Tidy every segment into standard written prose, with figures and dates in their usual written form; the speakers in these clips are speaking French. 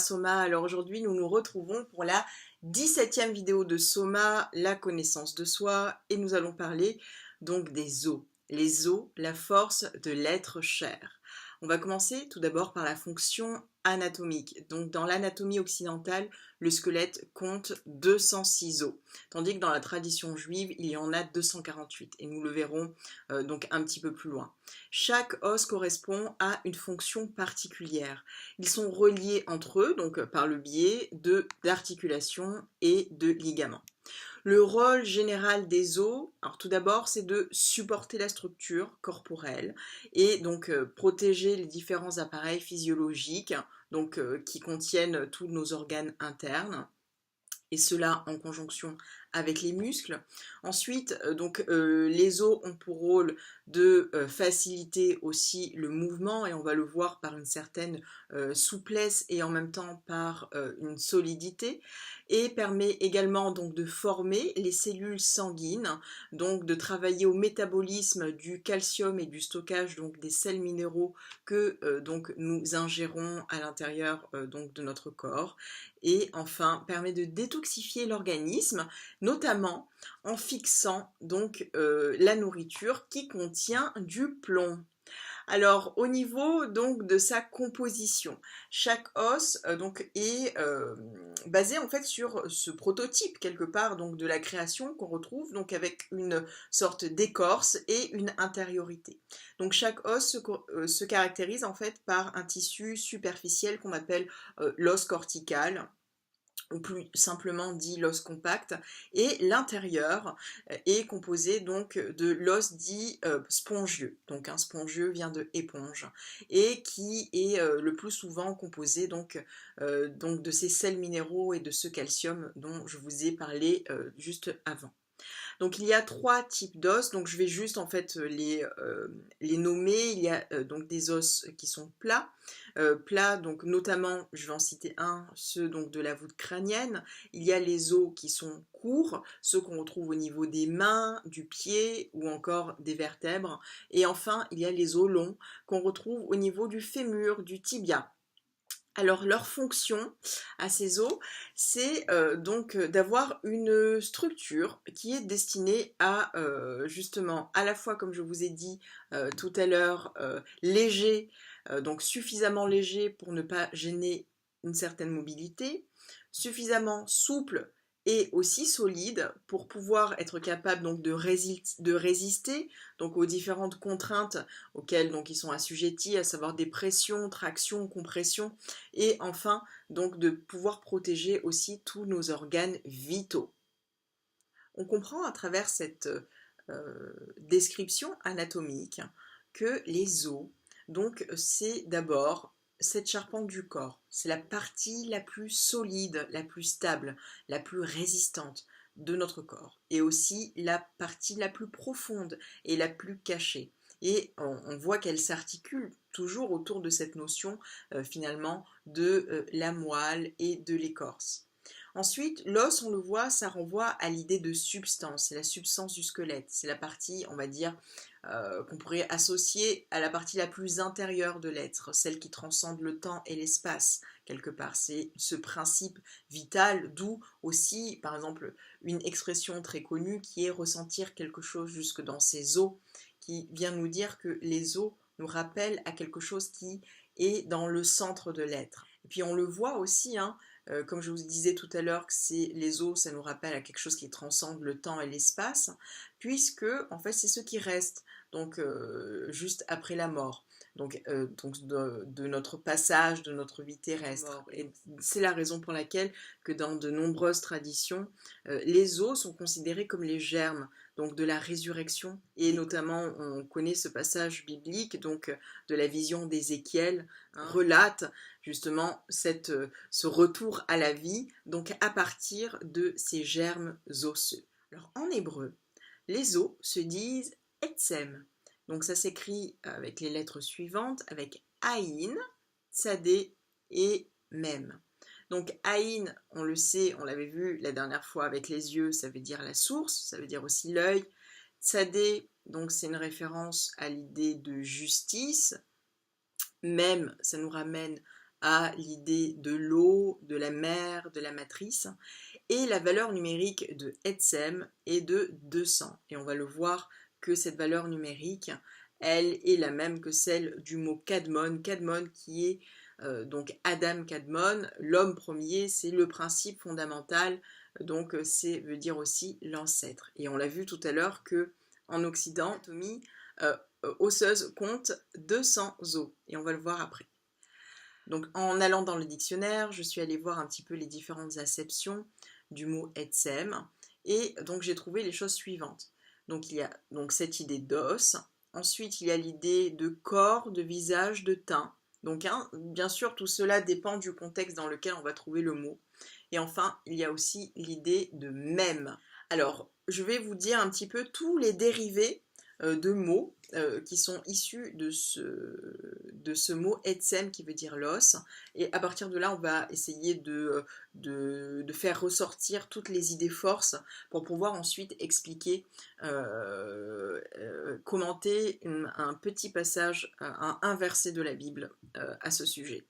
Soma. Alors aujourd'hui, nous nous retrouvons pour la 17e vidéo de Soma, la connaissance de soi, et nous allons parler donc des os. Les os, la force de l'être cher. On va commencer tout d'abord par la fonction anatomique. Donc dans l'anatomie occidentale, le squelette compte 206 os, tandis que dans la tradition juive, il y en a 248, et nous le verrons donc un petit peu plus loin. Chaque os correspond à une fonction particulière. Ils sont reliés entre eux, donc par le biais d'articulations et de ligaments. Le rôle général des os, alors tout d'abord, c'est de supporter la structure corporelle et donc protéger les différents appareils physiologiques donc, qui contiennent tous nos organes internes, et cela en conjonction avec les muscles. Ensuite, les os ont pour rôle de faciliter aussi le mouvement, et on va le voir par une certaine souplesse et en même temps par une solidité, et permet également donc de former les cellules sanguines, donc de travailler au métabolisme du calcium et du stockage donc des sels minéraux que donc nous ingérons à l'intérieur donc de notre corps, et enfin permet de détoxifier l'organisme, notamment en fixant donc la nourriture qui contient du plomb. Alors au niveau donc de sa composition, chaque os donc est basé en fait sur ce prototype quelque part donc de la création qu'on retrouve donc avec une sorte d'écorce et une intériorité. Donc chaque os se caractérise en fait par un tissu superficiel qu'on appelle l'os cortical, ou plus simplement dit l'os compact, et l'intérieur est composé donc de l'os dit spongieux. Donc un spongieux vient de éponge, et qui est le plus souvent composé donc de ces sels minéraux et de ce calcium dont je vous ai parlé juste avant. Donc il y a trois types d'os, donc je vais juste en fait les nommer. Il y a donc des os qui sont plats, donc notamment, je vais en citer un, ceux donc de la voûte crânienne. Il y a les os qui sont courts, ceux qu'on retrouve au niveau des mains, du pied ou encore des vertèbres. Et enfin, il y a les os longs qu'on retrouve au niveau du fémur, du tibia. Alors leur fonction à ces os, c'est donc d'avoir une structure qui est destinée à justement à la fois, comme je vous ai dit tout à l'heure, léger, donc suffisamment léger pour ne pas gêner une certaine mobilité, suffisamment souple et aussi solide pour pouvoir être capable donc de résister donc aux différentes contraintes auxquelles donc ils sont assujettis, à savoir des pressions, tractions, compressions, et enfin donc de pouvoir protéger aussi tous nos organes vitaux. On comprend à travers cette description anatomique que les os, donc c'est d'abord cette charpente du corps, c'est la partie la plus solide, la plus stable, la plus résistante de notre corps, et aussi la partie la plus profonde et la plus cachée. Et on voit qu'elle s'articule toujours autour de cette notion finalement de la moelle et de l'écorce. Ensuite, l'os, on le voit, ça renvoie à l'idée de substance, c'est la substance du squelette, c'est la partie, on va dire, qu'on pourrait associer à la partie la plus intérieure de l'être, celle qui transcende le temps et l'espace, quelque part. C'est ce principe vital, d'où aussi, par exemple, une expression très connue qui est ressentir quelque chose jusque dans ses os, qui vient nous dire que les os nous rappellent à quelque chose qui est dans le centre de l'être. Et puis on le voit aussi, hein, comme je vous disais tout à l'heure, que les os, ça nous rappelle à quelque chose qui transcende le temps et l'espace, puisque en fait c'est ce qui reste donc juste après la mort, donc de notre passage, de notre vie terrestre. Et c'est la raison pour laquelle que dans de nombreuses traditions, les os sont considérés comme les germes donc de la résurrection, et notamment on connaît ce passage biblique donc de la vision d'Ézéchiel, hein, relate justement ce retour à la vie donc à partir de ces germes osseux. Alors en hébreu, les os se disent etsem, donc ça s'écrit avec les lettres suivantes, avec aïn, tsadé et mem. Donc aïn, on le sait, on l'avait vu la dernière fois avec les yeux, ça veut dire la source, ça veut dire aussi l'œil. Tsadé, donc c'est une référence à l'idée de justice. Mem, ça nous ramène à l'idée de l'eau, de la mer, de la matrice, et la valeur numérique de Etsem est de 200. Et on va le voir que cette valeur numérique, elle est la même que celle du mot Kadmon, Kadmon qui est donc Adam Kadmon, l'homme premier, c'est le principe fondamental, donc c'est veut dire aussi l'ancêtre. Et on l'a vu tout à l'heure que en Occident, l'anatomie osseuse compte 200 os, et on va le voir après. Donc en allant dans le dictionnaire, je suis allée voir un petit peu les différentes acceptions du mot Etsem, et donc j'ai trouvé les choses suivantes. Donc il y a donc cette idée d'os, ensuite il y a l'idée de corps, de visage, de teint. Donc bien sûr tout cela dépend du contexte dans lequel on va trouver le mot. Et enfin il y a aussi l'idée de même. Alors je vais vous dire un petit peu tous les dérivés de mots qui sont issus de ce mot etsem qui veut dire l'os, et à partir de là on va essayer de faire ressortir toutes les idées forces pour pouvoir ensuite expliquer, commenter un petit passage, un verset de la Bible à ce sujet.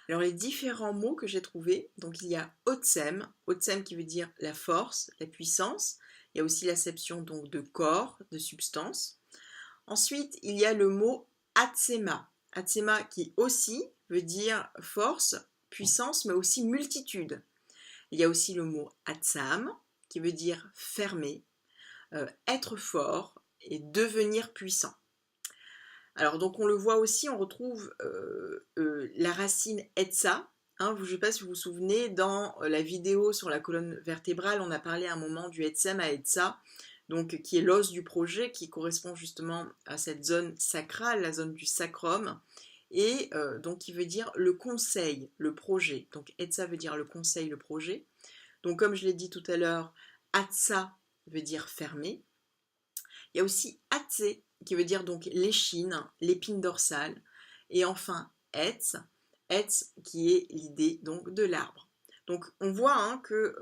Alors les différents mots que j'ai trouvés, donc il y a otsem, otsem qui veut dire la force, la puissance. Il y a aussi l'acception donc de corps, de substance. Ensuite, il y a le mot atsema, atsema qui aussi veut dire force, puissance, mais aussi multitude. Il y a aussi le mot atsam qui veut dire fermer, être fort et devenir puissant. Alors donc on le voit aussi, on retrouve la racine etsa. Je ne sais pas si vous vous souvenez, dans la vidéo sur la colonne vertébrale, on a parlé à un moment du etsem à etsa, donc qui est l'os du projet, qui correspond justement à cette zone sacrale, la zone du sacrum, et donc qui veut dire le conseil, le projet. Donc etsa veut dire le conseil, le projet. Donc comme je l'ai dit tout à l'heure, atsa veut dire fermer. Il y a aussi atse qui veut dire donc l'échine, l'épine dorsale, et enfin etz, etz qui est l'idée donc de l'arbre. Donc on voit que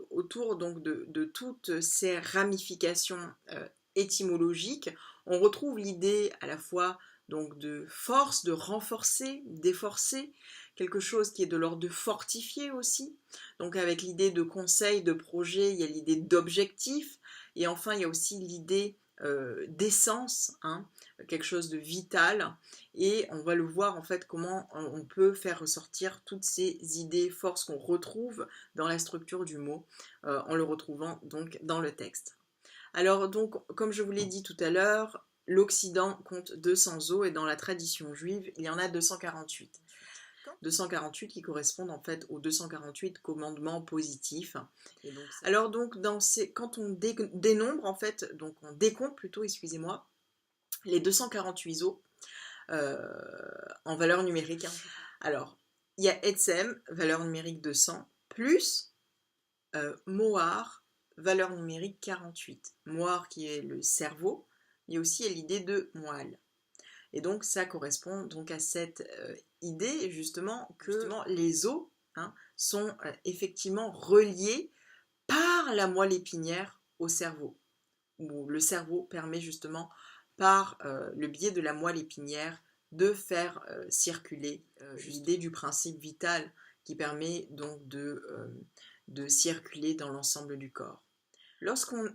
autour donc de toutes ces ramifications étymologiques, on retrouve l'idée à la fois donc de force, de renforcer, d'efforcer, quelque chose qui est de l'ordre de fortifier aussi. Donc avec l'idée de conseil, de projet, il y a l'idée d'objectif, et enfin il y a aussi l'idée d'essence, quelque chose de vital, et on va le voir en fait comment on peut faire ressortir toutes ces idées forces qu'on retrouve dans la structure du mot en le retrouvant donc dans le texte. Alors donc comme je vous l'ai dit tout à l'heure, l'Occident compte 200 os et dans la tradition juive il y en a 248. 248 qui correspondent en fait aux 248 commandements positifs. Et donc, alors donc quand on dénombre en fait, donc on décompte plutôt, excusez-moi, les 248 os en valeur numérique. Alors il y a etsem, valeur numérique 200, plus mohar, valeur numérique 48. Mohar qui est le cerveau, mais aussi à l'idée de moelle. Et donc ça correspond donc à cette idée justement que les os sont effectivement reliés par la moelle épinière au cerveau, où le cerveau permet justement par le biais de la moelle épinière de faire circuler l'idée du principe vital qui permet donc de circuler dans l'ensemble du corps. Lorsqu'on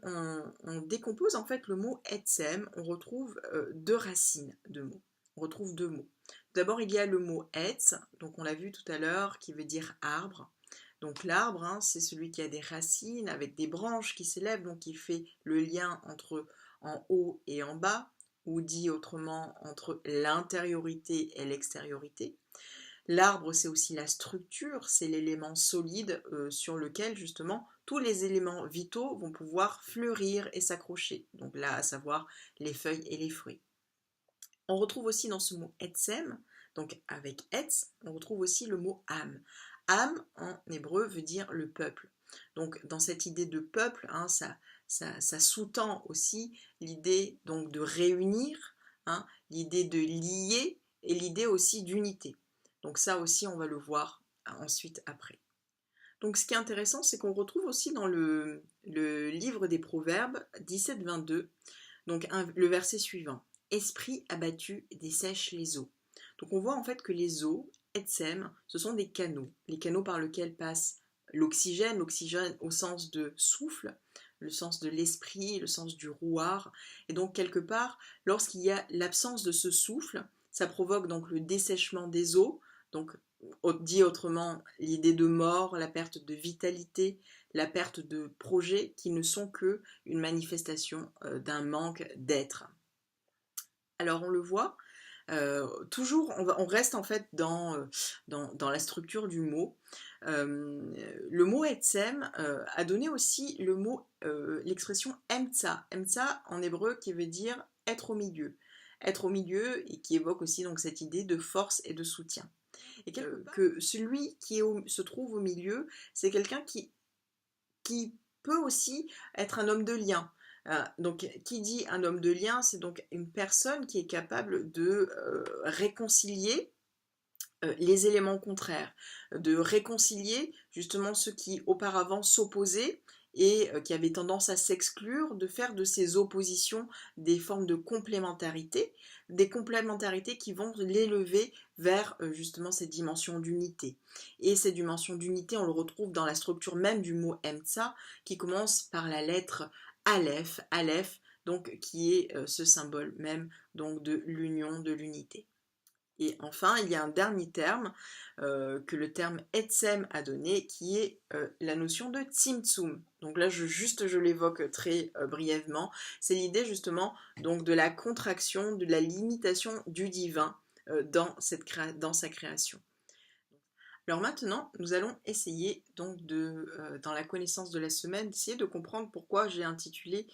décompose en fait le mot etsem, on retrouve deux racines de mots. On retrouve deux mots. D'abord, il y a le mot etz, donc on l'a vu tout à l'heure, qui veut dire arbre. Donc l'arbre, c'est celui qui a des racines avec des branches qui s'élèvent, donc qui fait le lien entre en haut et en bas, ou dit autrement entre l'intériorité et l'extériorité. L'arbre, c'est aussi la structure, c'est l'élément solide sur lequel justement tous les éléments vitaux vont pouvoir fleurir et s'accrocher. Donc là, à savoir les feuilles et les fruits. On retrouve aussi dans ce mot etsem, donc avec etz, on retrouve aussi le mot am. Am en hébreu veut dire le peuple. Donc dans cette idée de peuple, ça sous-tend aussi l'idée donc de réunir, l'idée de lier et l'idée aussi d'unité. Donc ça aussi, on va le voir ensuite après. Donc ce qui est intéressant, c'est qu'on retrouve aussi dans le livre des Proverbes 17-22, donc le verset suivant. Esprit abattu dessèche les eaux. Donc on voit en fait que les eaux, Etsem, ce sont des canaux, les canaux par lesquels passe l'oxygène au sens de souffle, le sens de l'esprit, le sens du rouard. Et donc quelque part, lorsqu'il y a l'absence de ce souffle, ça provoque donc le dessèchement des os, donc dit autrement l'idée de mort, la perte de vitalité, la perte de projet qui ne sont que une manifestation d'un manque d'être. Alors on le voit, toujours on reste en fait dans la structure du mot. Le mot Etsem a donné aussi le mot, l'expression Emtsa. Emtsa en hébreu qui veut dire être au milieu. Être au milieu et qui évoque aussi donc cette idée de force et de soutien. Et que celui qui se trouve au milieu, c'est quelqu'un qui peut aussi être un homme de lien. Donc, qui dit un homme de lien, c'est donc une personne qui est capable de réconcilier les éléments contraires, de réconcilier justement ceux qui auparavant s'opposaient et qui avaient tendance à s'exclure, de faire de ces oppositions des formes de complémentarité, des complémentarités qui vont l'élever vers justement cette dimension d'unité. Et cette dimension d'unité, on le retrouve dans la structure même du mot Emtsa, qui commence par la lettre Aleph, Aleph, donc qui est ce symbole même donc de l'union, de l'unité. Et enfin, il y a un dernier terme que le terme Etsem a donné, qui est la notion de Tzimtzum. Donc là, je l'évoque très brièvement. C'est l'idée justement donc, de la contraction, de la limitation du divin dans sa création. Alors maintenant, nous allons essayer donc dans la connaissance de la semaine, d'essayer de comprendre pourquoi j'ai intitulé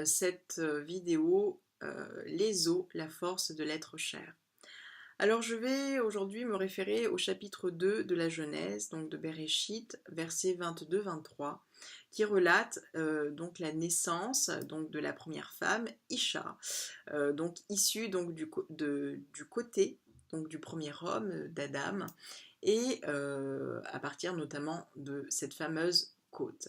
cette vidéo Les os, la force de l'être cher. Alors je vais aujourd'hui me référer au chapitre 2 de la Genèse, donc de Bereshit, versets 22-23, qui relate donc la naissance donc, de la première femme, Isha, donc issue donc, du côté donc, du premier homme, d'Adam, et à partir notamment de cette fameuse côte.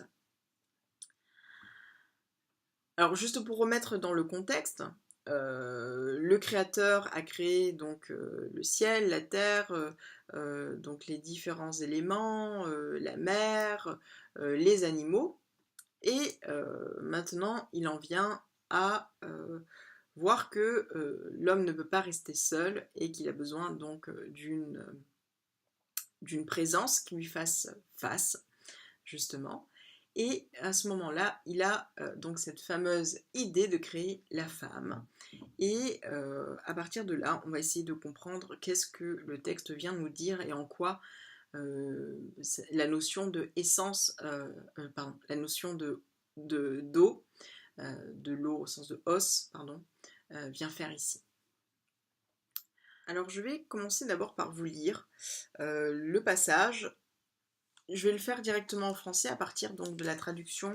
Alors juste pour remettre dans le contexte, le créateur a créé donc le ciel, la terre, donc les différents éléments, la mer, les animaux, et maintenant il en vient à voir que l'homme ne peut pas rester seul et qu'il a besoin donc d'une présence qui lui fasse face, justement. Et à ce moment-là, il a donc cette fameuse idée de créer la femme. Et à partir de là, on va essayer de comprendre qu'est-ce que le texte vient nous dire et en quoi la notion de essence, la notion d'eau, de l'eau au sens de os, pardon, vient faire ici. Alors je vais commencer d'abord par vous lire le passage. Je vais le faire directement en français à partir donc de la traduction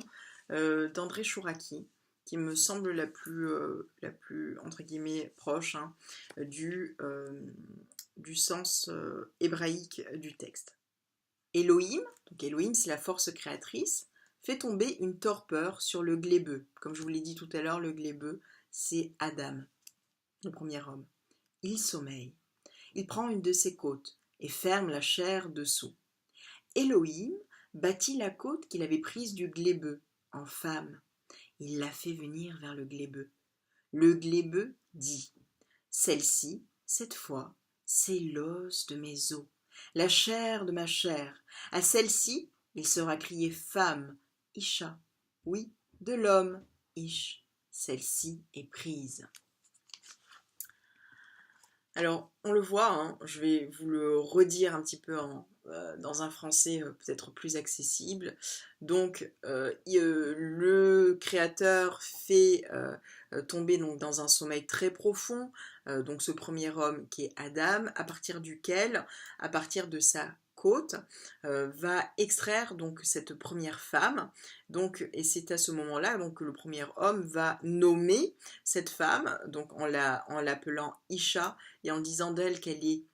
d'André Chouraki, qui me semble la plus entre guillemets proche hein, du sens hébraïque du texte. Elohim, donc Elohim c'est la force créatrice, fait tomber une torpeur sur le glébeux. Comme je vous l'ai dit tout à l'heure, le glébeux c'est Adam, le premier homme. Il sommeille. Il prend une de ses côtes et ferme la chair dessous. Elohim battit la côte qu'il avait prise du glébeux en femme. Il la fait venir vers le glébeux. Le glébeux dit « Celle-ci, cette fois, c'est l'os de mes os, la chair de ma chair. À celle-ci, il sera crié femme, Isha. Oui, de l'homme, Ish. Celle-ci est prise. » Alors, on le voit, hein, je vais vous le redire un petit peu dans un français peut-être plus accessible. Donc, le créateur fait tomber donc, dans un sommeil très profond, donc ce premier homme qui est Adam, à partir duquel, à partir de sa côte, va extraire donc cette première femme, donc, et c'est à ce moment-là donc, que le premier homme va nommer cette femme, donc en l'appelant Isha, et en disant d'elle qu'elle est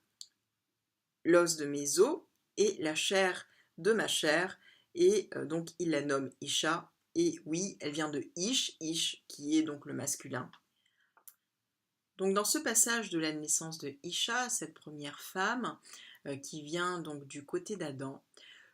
l'os de mes os et la chair de ma chair, et donc il la nomme Isha, et oui, elle vient de Ish, Ish qui est donc le masculin. Donc dans ce passage de la naissance de Isha, cette première femme, qui vient donc du côté d'Adam.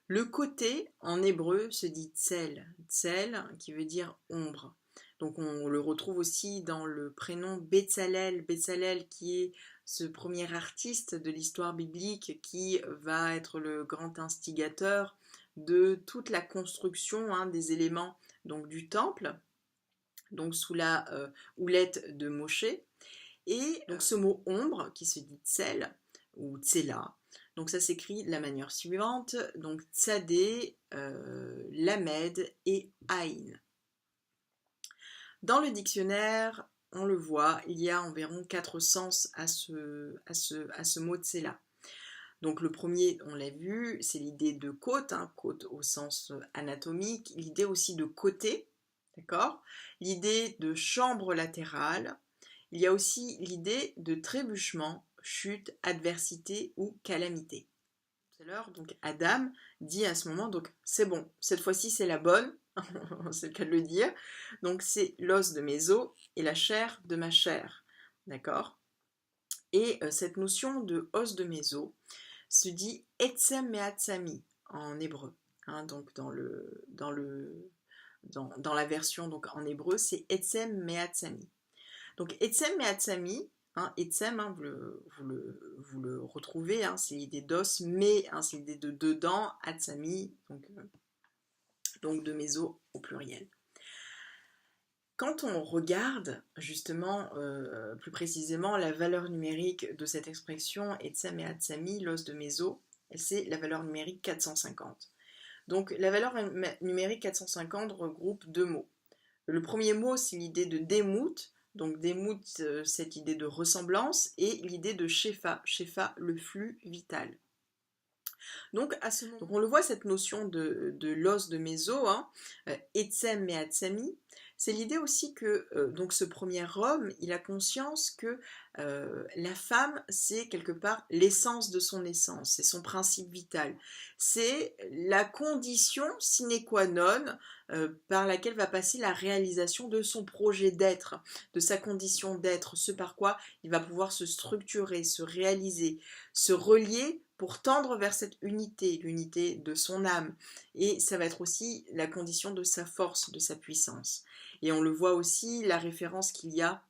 Le côté, en hébreu, se dit tsel, tsel qui veut dire ombre. Donc on le retrouve aussi dans le prénom Betzalel, Betzalel qui est ce premier artiste de l'histoire biblique qui va être le grand instigateur de toute la construction des éléments donc, du temple, donc sous la houlette de Moshe. Et donc ce mot ombre qui se dit tsel ou tsela, donc ça s'écrit de la manière suivante, donc Tzadé, Lamed et Aïn. Dans le dictionnaire, on le voit, il y a environ 4 sens à ce mot Tsela. Donc le premier, on l'a vu, c'est l'idée de côte, côte au sens anatomique, l'idée aussi de côté, d'accord, l'idée de chambre latérale, il y a aussi l'idée de trébuchement, chute, adversité ou calamité. Tout à l'heure, donc Adam dit à ce moment, donc c'est bon, cette fois-ci c'est la bonne, c'est le cas de le dire, donc c'est l'os de mes os et la chair de ma chair, d'accord. Et cette notion de os de mes os se dit etzem me'atzami en hébreu, donc dans la version donc en hébreu c'est etzem me'atzami. Donc etzem me'atzami, etzem, vous le retrouvez, c'est l'idée d'os, mais c'est l'idée de dedans, atzami, donc de mes os au pluriel. Quand on regarde justement plus précisément la valeur numérique de cette expression etzem et atzami, l'os de mes os, c'est la valeur numérique 450. Donc la valeur numérique 450 regroupe 2 mots. Le premier mot c'est l'idée de démout, donc démout cette idée de ressemblance, et l'idée de shefa, shefa le flux vital. Donc, donc on le voit cette notion de l'os de mes os, etzem et atzami, c'est l'idée aussi que donc ce premier homme, il a conscience que la femme, c'est quelque part l'essence de son essence, c'est son principe vital. C'est la condition sine qua non par laquelle va passer la réalisation de son projet d'être, de sa condition d'être, ce par quoi il va pouvoir se structurer, se réaliser, se relier pour tendre vers cette unité, l'unité de son âme. Et ça va être aussi la condition de sa force, de sa puissance. Et on le voit aussi, la référence qu'il y a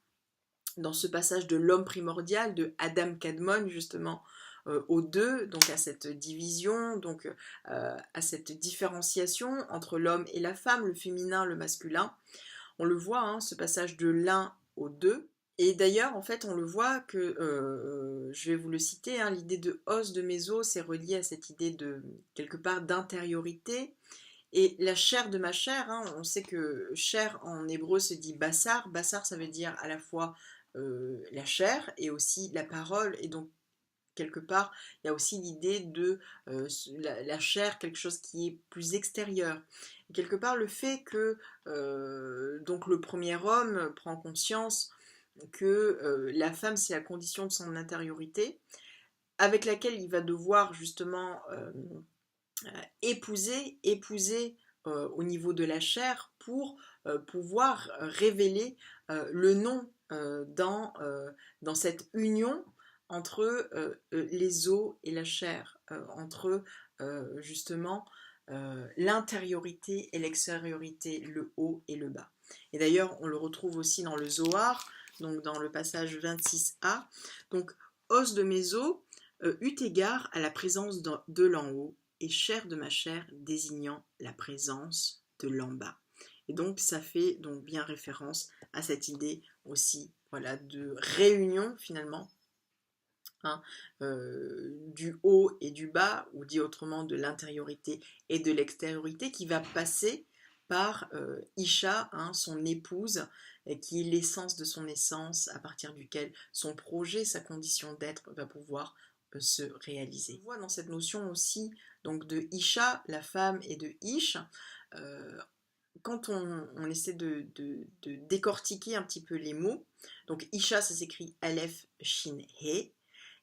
dans ce passage de l'homme primordial, de Adam Kadmon, justement, aux deux, donc à cette division, donc à cette différenciation entre l'homme et la femme, le féminin, le masculin. On le voit, ce passage de l'un au deux. Et d'ailleurs, en fait, on le voit que, je vais vous le citer, l'idée de os de mes os, c'est relié à cette idée de, quelque part, d'intériorité. Et la chair de ma chair, on sait que chair en hébreu se dit bassar. Bassar, ça veut dire à la fois la chair et aussi la parole. Et donc, quelque part, il y a aussi l'idée de la chair, quelque chose qui est plus extérieur. Et quelque part, le fait que donc le premier homme prend conscience que la femme, c'est la condition de son intériorité, avec laquelle il va devoir justement épouser au niveau de la chair pour pouvoir révéler le nom dans cette union entre les os et la chair, entre justement l'intériorité et l'extériorité, le haut et le bas. Et d'ailleurs, on le retrouve aussi dans le Zohar, donc dans le passage 26a. Donc, os de mes os, eut égard à la présence de l'en haut, et chair de ma chair, désignant la présence de l'en bas. Et donc, ça fait donc bien référence à cette idée aussi, voilà, de réunion finalement, du haut et du bas, ou dit autrement de l'intériorité et de l'extériorité, qui va passer par Isha, son épouse, qui est l'essence de son essence, à partir duquel son projet, sa condition d'être va pouvoir se réaliser. On voit dans cette notion aussi donc de Isha, la femme, et de Ish, quand on essaie de décortiquer un petit peu les mots, donc Isha ça s'écrit Aleph Shin He,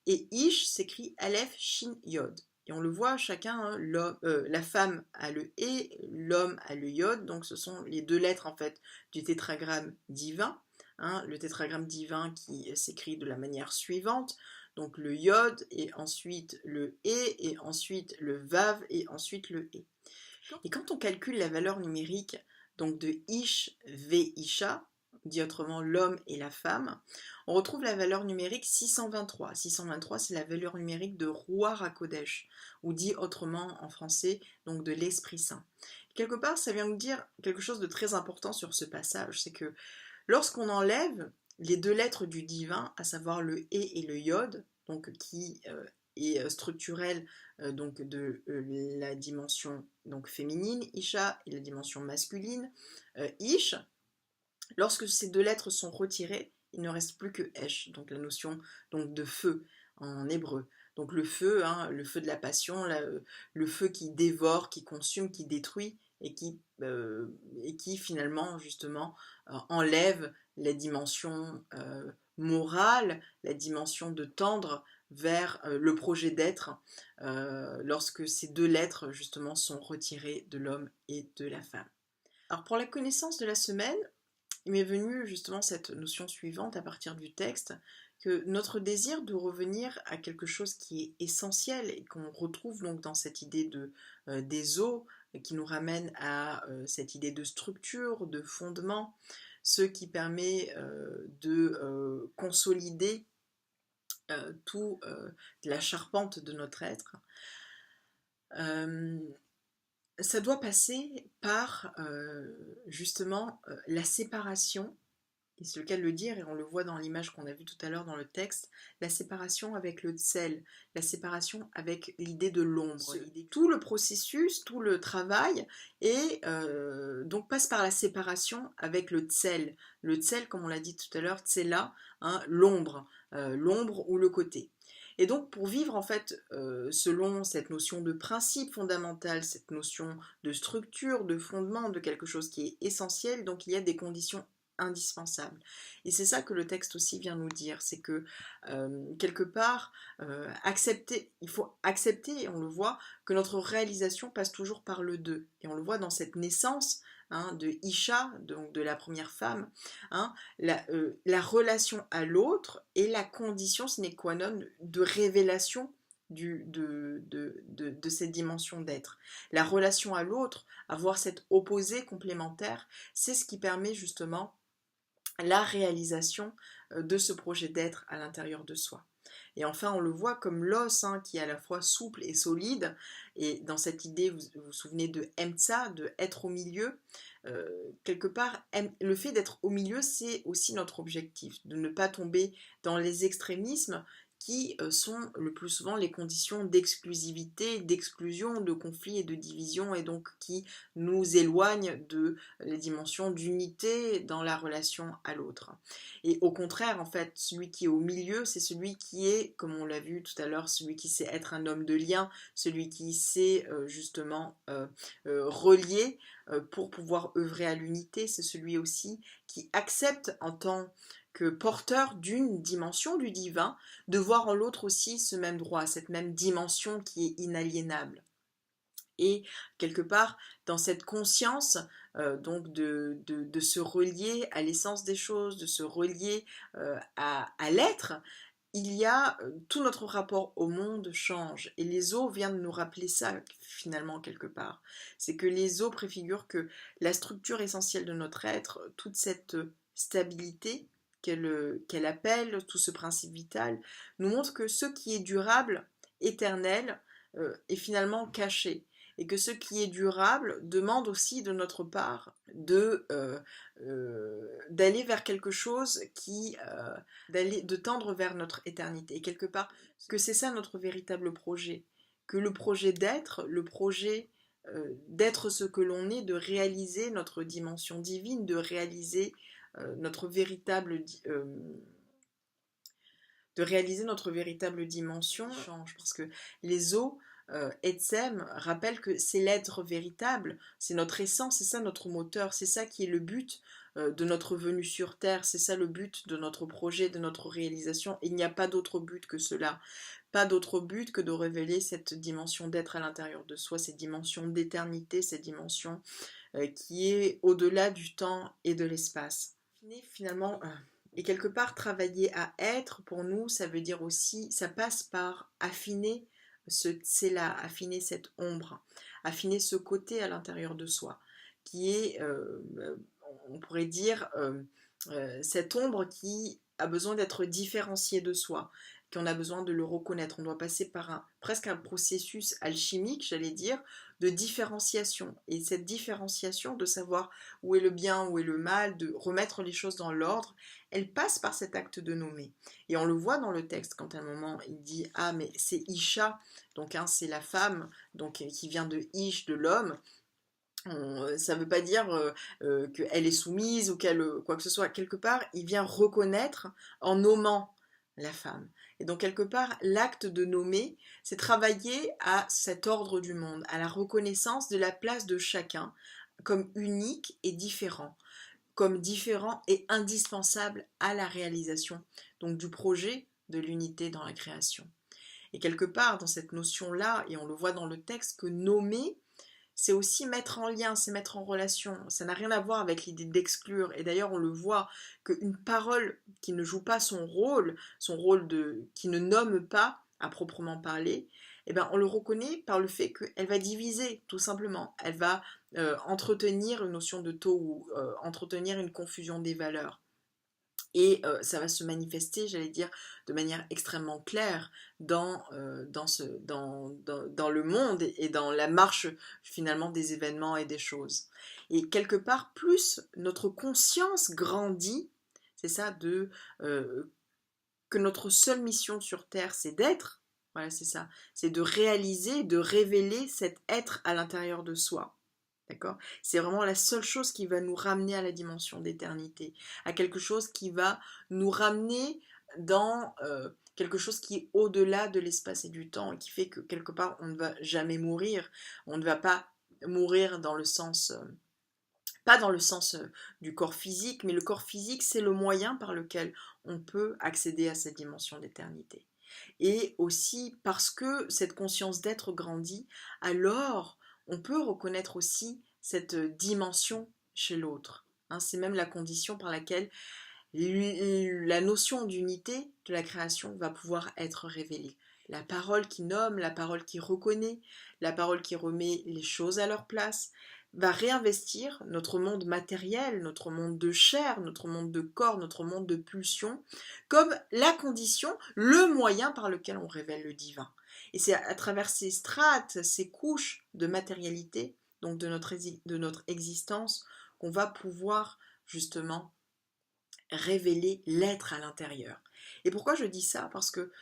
et Ish s'écrit Aleph Shin Yod. Et on le voit chacun, la femme a le E, l'homme a le Yod, donc ce sont les 2 lettres en fait du tétragramme divin, le tétragramme divin qui s'écrit de la manière suivante. donc le yod, et ensuite le et ensuite le vav, et ensuite le et. Et quand on calcule la valeur numérique donc de ish, v, isha, dit autrement l'homme et la femme, on retrouve la valeur numérique 623. 623, c'est la valeur numérique de Ruach HaKodesh, ou dit autrement en français, donc de l'Esprit Saint. Quelque part, ça vient nous dire quelque chose de très important sur ce passage, c'est que lorsqu'on enlève les deux lettres du divin, à savoir le et le yod, donc qui est structurel donc de la dimension donc féminine, isha, et la dimension masculine, ish, lorsque ces deux lettres sont retirées, il ne reste plus que esh, donc la notion donc de feu en hébreu. Donc le feu, hein, le feu de la passion, le feu qui dévore, qui consume, qui détruit, et qui finalement justement enlève la dimension morale, la dimension de tendre vers le projet d'être, lorsque ces deux lettres justement sont retirées de l'homme et de la femme. Alors pour la connaissance de la semaine, il m'est venu justement cette notion suivante à partir du texte, que notre désir de revenir à quelque chose qui est essentiel et qu'on retrouve donc dans cette idée des os, qui nous ramène à cette idée de structure, de fondement, ce qui permet de consolider tout la charpente de notre être. Ça doit passer par justement la séparation, et c'est le cas de le dire, et on le voit dans l'image qu'on a vue tout à l'heure dans le texte, la séparation avec le tsel, la séparation avec l'idée de l'ombre. Tout le processus, tout le travail, et donc passe par la séparation avec le tsel. Le tsel, comme on l'a dit tout à l'heure, tsela, hein, l'ombre ou le côté. Et donc pour vivre en fait selon cette notion de principe fondamental, cette notion de structure, de fondement, de quelque chose qui est essentiel, donc il y a des conditions indispensables. Et c'est ça que le texte aussi vient nous dire, c'est que quelque part, il faut accepter, et on le voit, que notre réalisation passe toujours par le deux. Et on le voit dans cette naissance, hein, de Isha, donc de la première femme, hein, la relation à l'autre est la condition sine qua non de révélation de cette dimension d'être. La relation à l'autre, avoir cet opposé complémentaire, c'est ce qui permet justement la réalisation de ce projet d'être à l'intérieur de soi. Et enfin, on le voit comme l'os, hein, qui est à la fois souple et solide. Et dans cette idée, vous vous souvenez de Emtsa, de être au milieu. Quelque part, le fait d'être au milieu, c'est aussi notre objectif, de ne pas tomber dans les extrémismes qui sont le plus souvent les conditions d'exclusivité, d'exclusion, de conflit et de division, et donc qui nous éloignent de la dimension d'unité dans la relation à l'autre. Et au contraire, en fait, celui qui est au milieu, c'est celui qui est, comme on l'a vu tout à l'heure, celui qui sait être un homme de lien, celui qui sait justement relier pour pouvoir œuvrer à l'unité, c'est celui aussi qui accepte en tant que porteur d'une dimension du divin, de voir en l'autre aussi ce même droit, cette même dimension qui est inaliénable. Et quelque part, dans cette conscience donc de se relier à l'essence des choses, de se relier à l'être, il y a tout notre rapport au monde change. Et les os viennent nous rappeler ça finalement quelque part. C'est que les os préfigurent que la structure essentielle de notre être, toute cette stabilité qu'elle appelle, tout ce principe vital, nous montre que ce qui est durable, éternel, est finalement caché. Et que ce qui est durable demande aussi de notre part d'aller vers quelque chose de tendre vers notre éternité. Et quelque part, que c'est ça notre véritable projet. Que le projet d'être ce que l'on est, de réaliser notre dimension divine, de réaliser notre véritable dimension change, parce que les os Etsem rappelle que c'est l'être véritable, c'est notre essence, c'est ça notre moteur, c'est ça qui est le but de notre venue sur Terre, c'est ça le but de notre projet, de notre réalisation. Il n'y a pas d'autre but que cela, pas d'autre but que de révéler cette dimension d'être à l'intérieur de soi, cette dimension d'éternité, cette dimension qui est au-delà du temps et de l'espace. Finalement, Et quelque part, travailler à être, pour nous, ça veut dire aussi, ça passe par affiner c'est là, affiner cette ombre, affiner ce côté à l'intérieur de soi, qui est, on pourrait dire, cette ombre qui a besoin d'être différenciée de soi, qu'on a besoin de le reconnaître. On doit passer par presque un processus alchimique, j'allais dire, de différenciation. Et cette différenciation, de savoir où est le bien, où est le mal, de remettre les choses dans l'ordre, elle passe par cet acte de nommer. Et on le voit dans le texte quand à un moment il dit ah mais c'est Isha, donc hein, c'est la femme donc qui vient de Ish, de l'homme. Ça ne veut pas dire qu'elle est soumise ou qu'elle quoi que ce soit. Quelque part, il vient reconnaître en nommant la femme. Et donc quelque part, l'acte de nommer, c'est travailler à cet ordre du monde, à la reconnaissance de la place de chacun comme unique et différent, comme différent et indispensable à la réalisation donc du projet de l'unité dans la création. Et quelque part, dans cette notion-là, et on le voit dans le texte, que nommer, c'est aussi mettre en lien, c'est mettre en relation. Ça n'a rien à voir avec l'idée d'exclure. Et d'ailleurs, on le voit qu'une parole qui ne joue pas son rôle qui ne nomme pas à proprement parler, eh ben, on le reconnaît par le fait qu'elle va diviser, tout simplement. Elle va entretenir une notion de taux ou entretenir une confusion des valeurs. Et ça va se manifester, j'allais dire, de manière extrêmement claire dans le monde et dans la marche finalement des événements et des choses. Et quelque part, plus notre conscience grandit, c'est ça, que notre seule mission sur Terre, c'est d'être, voilà, c'est ça, c'est de réaliser, de révéler cet être à l'intérieur de soi. D'accord? C'est vraiment la seule chose qui va nous ramener à la dimension d'éternité, à quelque chose qui va nous ramener dans quelque chose qui est au-delà de l'espace et du temps, et qui fait que quelque part on ne va jamais mourir, on ne va pas mourir dans le sens, pas dans le sens du corps physique, mais le corps physique c'est le moyen par lequel on peut accéder à cette dimension d'éternité. Et aussi parce que cette conscience d'être grandit, alors on peut reconnaître aussi cette dimension chez l'autre. Hein, c'est même la condition par laquelle la notion d'unité de la création va pouvoir être révélée. La parole qui nomme, la parole qui reconnaît, la parole qui remet les choses à leur place, va réinvestir notre monde matériel, notre monde de chair, notre monde de corps, notre monde de pulsion, comme la condition, le moyen par lequel on révèle le divin. Et c'est à travers ces strates, ces couches de matérialité, donc de notre existence, qu'on va pouvoir justement révéler l'être à l'intérieur. Et pourquoi je dis ça? Parce que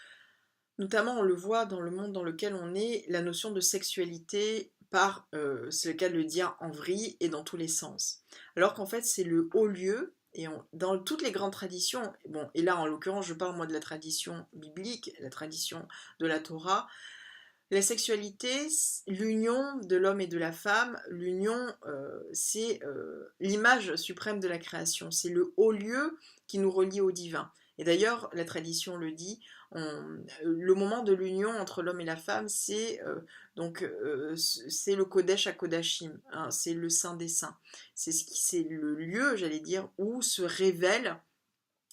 notamment on le voit dans le monde dans lequel on est, la notion de sexualité part, c'est le cas de le dire, en vrille et dans tous les sens. Alors qu'en fait c'est le haut lieu, et dans toutes les grandes traditions, bon, et là en l'occurrence je parle moi de la tradition biblique, la tradition de la Torah, la sexualité, l'union de l'homme et de la femme, l'union, c'est l'image suprême de la création. C'est le haut lieu qui nous relie au divin. Et d'ailleurs, la tradition le dit, le moment de l'union entre l'homme et la femme, c'est c'est le Kodesh à Kodashim, hein, c'est le Saint des Saints. C'est le lieu, j'allais dire, où se révèle,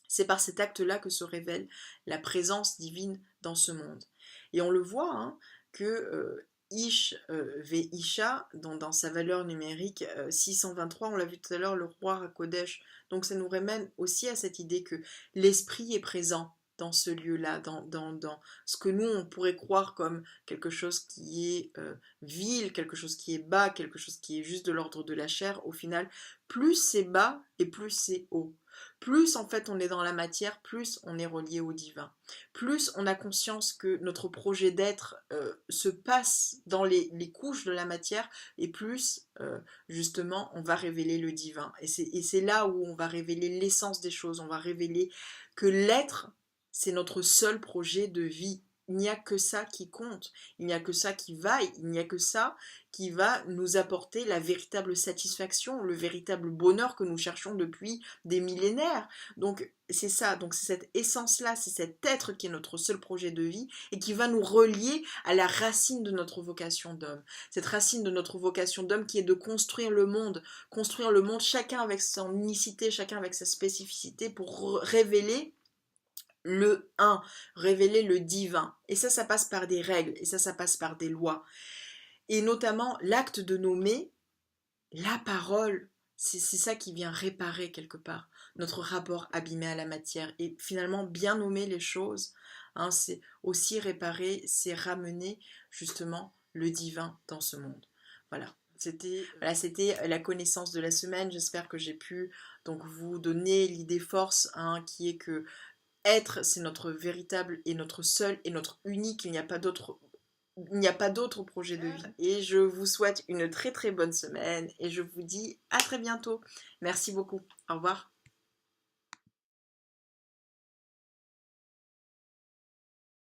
c'est par cet acte-là que se révèle la présence divine dans ce monde. Et on le voit, hein, que Ish V Isha, dans sa valeur numérique 623, on l'a vu tout à l'heure, le roi Hakodesh. Donc ça nous ramène aussi à cette idée que l'esprit est présent dans ce lieu-là, dans ce que nous on pourrait croire comme quelque chose qui est vil, quelque chose qui est bas, quelque chose qui est juste de l'ordre de la chair. Au final, plus c'est bas et plus c'est haut. Plus en fait on est dans la matière, plus on est relié au divin. Plus on a conscience que notre projet d'être se passe dans les couches de la matière, et plus justement on va révéler le divin. Et c'est là où on va révéler l'essence des choses, on va révéler que l'être, c'est notre seul projet de vie il n'y a que ça qui compte, il n'y a que ça qui vaille, il n'y a que ça qui va nous apporter la véritable satisfaction, le véritable bonheur que nous cherchons depuis des millénaires. Donc c'est ça, donc c'est cette essence-là, c'est cet être qui est notre seul projet de vie et qui va nous relier à la racine de notre vocation d'homme. Cette racine de notre vocation d'homme qui est de construire le monde, chacun avec son unicité, chacun avec sa spécificité pour révéler le un, révéler le divin. Et ça passe par des règles, et ça passe par des lois. Et notamment l'acte de nommer, la parole, c'est ça qui vient réparer quelque part notre rapport abîmé à la matière. Et finalement, bien nommer les choses, hein, c'est aussi réparer, c'est ramener justement le divin dans ce monde. Voilà. C'était la connaissance de la semaine. J'espère que j'ai pu donc vous donner l'idée force, hein, qui est que être, c'est notre véritable et notre seul et notre unique. Il n'y a pas d'autre projet de vie. Et je vous souhaite une très très bonne semaine et je vous dis à très bientôt. Merci beaucoup. Au revoir.